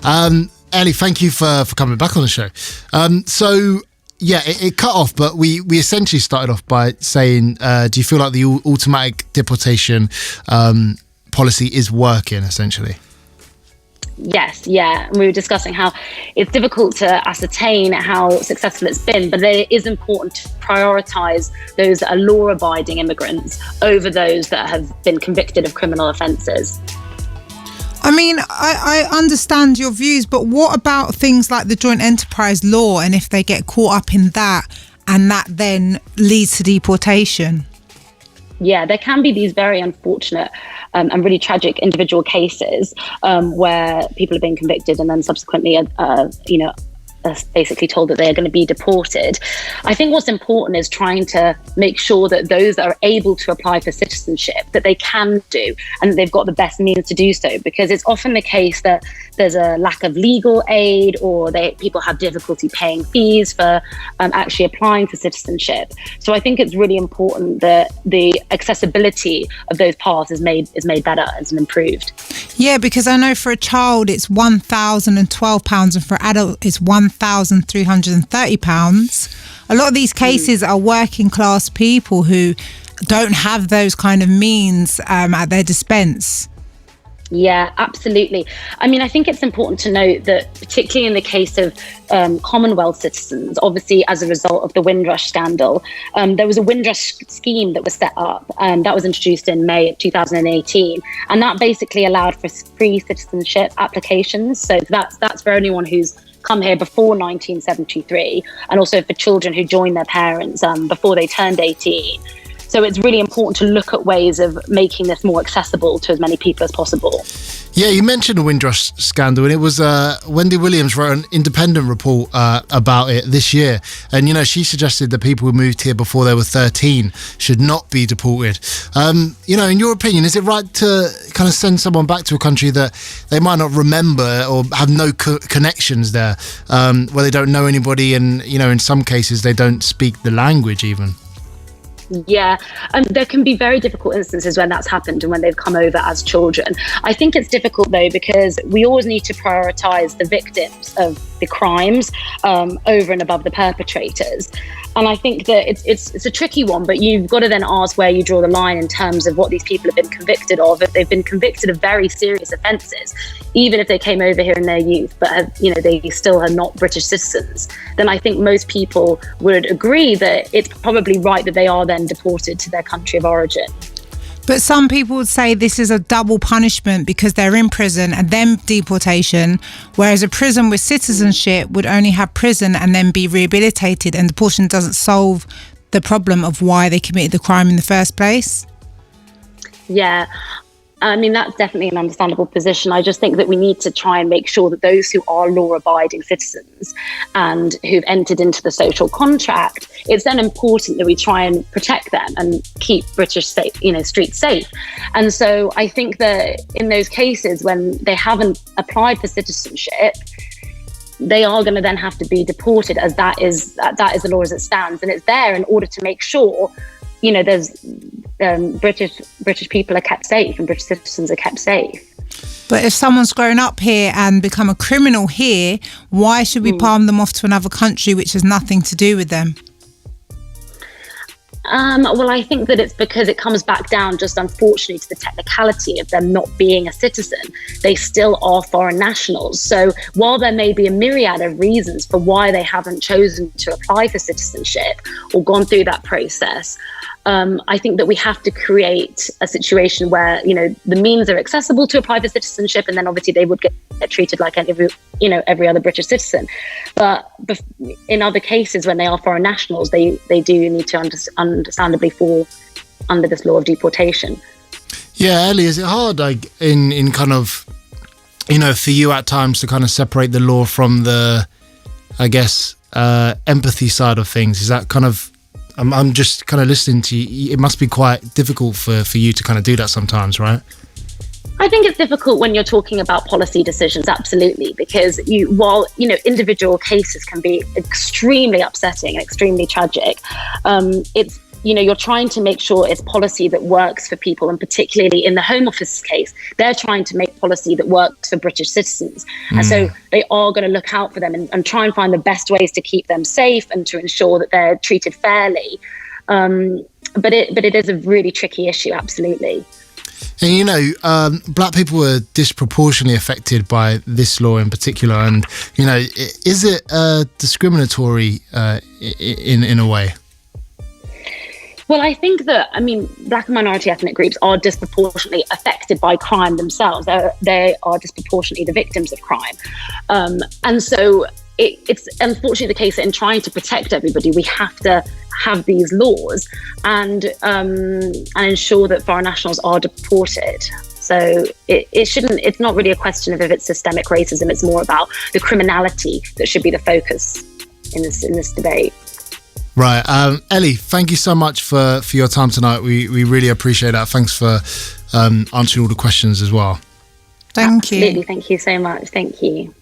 Ellie, thank you for coming back on the show. It cut off, but we essentially started off by saying, do you feel like the automatic deportation policy is working, essentially? Yes, yeah. And we were discussing how it's difficult to ascertain how successful it's been, but it is important to prioritise those that are law-abiding immigrants over those that have been convicted of criminal offences. I mean, I understand your views, but what about things like the joint enterprise law, and if they get caught up in that and that then leads to deportation? Yeah, there can be these very unfortunate and really tragic individual cases where people have been convicted and then subsequently, basically told that they are going to be deported. I think what's important is trying to make sure that those that are able to apply for citizenship, that they can do, and that they've got the best means to do so, because it's often the case that there's a lack of legal aid, or people have difficulty paying fees for actually applying for citizenship. So I think it's really important that the accessibility of those paths is made better and improved. Yeah, because I know for a child it's £1,012 and for an adult it's £1,330. A lot of these cases are working class people who don't have those kind of means at their dispense. Yeah, absolutely. I mean, I think it's important to note that particularly in the case of Commonwealth citizens, obviously as a result of the Windrush scandal, there was a Windrush scheme that was set up and that was introduced in May of 2018. And that basically allowed for free citizenship applications. So that's for anyone who's come here before 1973, and also for children who joined their parents before they turned 18. So it's really important to look at ways of making this more accessible to as many people as possible. Yeah, you mentioned the Windrush scandal, and it was Wendy Williams wrote an independent report about it this year. And, she suggested that people who moved here before they were 13 should not be deported. In your opinion, is it right to kind of send someone back to a country that they might not remember or have no connections there, where they don't know anybody and, in some cases they don't speak the language even? Yeah, there can be very difficult instances when that's happened and when they've come over as children. I think it's difficult though, because we always need to prioritise the victims of the crimes over and above the perpetrators. And I think that it's a tricky one, but you've got to then ask where you draw the line in terms of what these people have been convicted of. If they've been convicted of very serious offences, even if they came over here in their youth, but they still are not British citizens, then I think most people would agree that it's probably right that they are then deported to their country of origin. But some people would say this is a double punishment because they're in prison and then deportation, whereas a prison with citizenship would only have prison and then be rehabilitated, and deportation doesn't solve the problem of why they committed the crime in the first place. Yeah. I mean, that's definitely an understandable position. I just think that we need to try and make sure that those who are law-abiding citizens and who've entered into the social contract, it's then important that we try and protect them and keep British streets safe. And so I think that in those cases when they haven't applied for citizenship, they are going to then have to be deported, as that is the law as it stands. And it's there in order to make sure there's British people are kept safe and British citizens are kept safe. But if someone's grown up here and become a criminal here, why should we palm them off to another country which has nothing to do with them? Well, I think that it's because it comes back down, just unfortunately, to the technicality of them not being a citizen. They still are foreign nationals. So while there may be a myriad of reasons for why they haven't chosen to apply for citizenship or gone through that process, I think that we have to create a situation where, the means are accessible to apply for citizenship, and then obviously they would get treated like every other British citizen. But in other cases, when they are foreign nationals, they do need to understandably fall under this law of deportation. Yeah, Ellie, is it hard, in kind of, for you at times to kind of separate the law from the, I guess, empathy side of things? Is that kind of, I'm just kind of listening to you. It must be quite difficult for you to kind of do that sometimes, right? I think it's difficult when you're talking about policy decisions, absolutely, because while individual cases can be extremely upsetting and extremely tragic, it's you're trying to make sure it's policy that works for people, and particularly in the Home Office case, they're trying to make policy that works for British citizens. And so they are going to look out for them and try and find the best ways to keep them safe and to ensure that they're treated fairly. But it is a really tricky issue, absolutely. And black people were disproportionately affected by this law in particular. And is it discriminatory in a way? Well, I think that, black and minority ethnic groups are disproportionately affected by crime themselves. They are disproportionately the victims of crime. And so it's unfortunately the case that in trying to protect everybody, we have to have these laws and ensure that foreign nationals are deported. So it's not really a question of if it's systemic racism, it's more about the criminality that should be the focus in this debate. Right. Ellie, thank you so much for your time tonight. We really appreciate that. Thanks for answering all the questions as well. Thank you. Absolutely. Thank you so much. Thank you.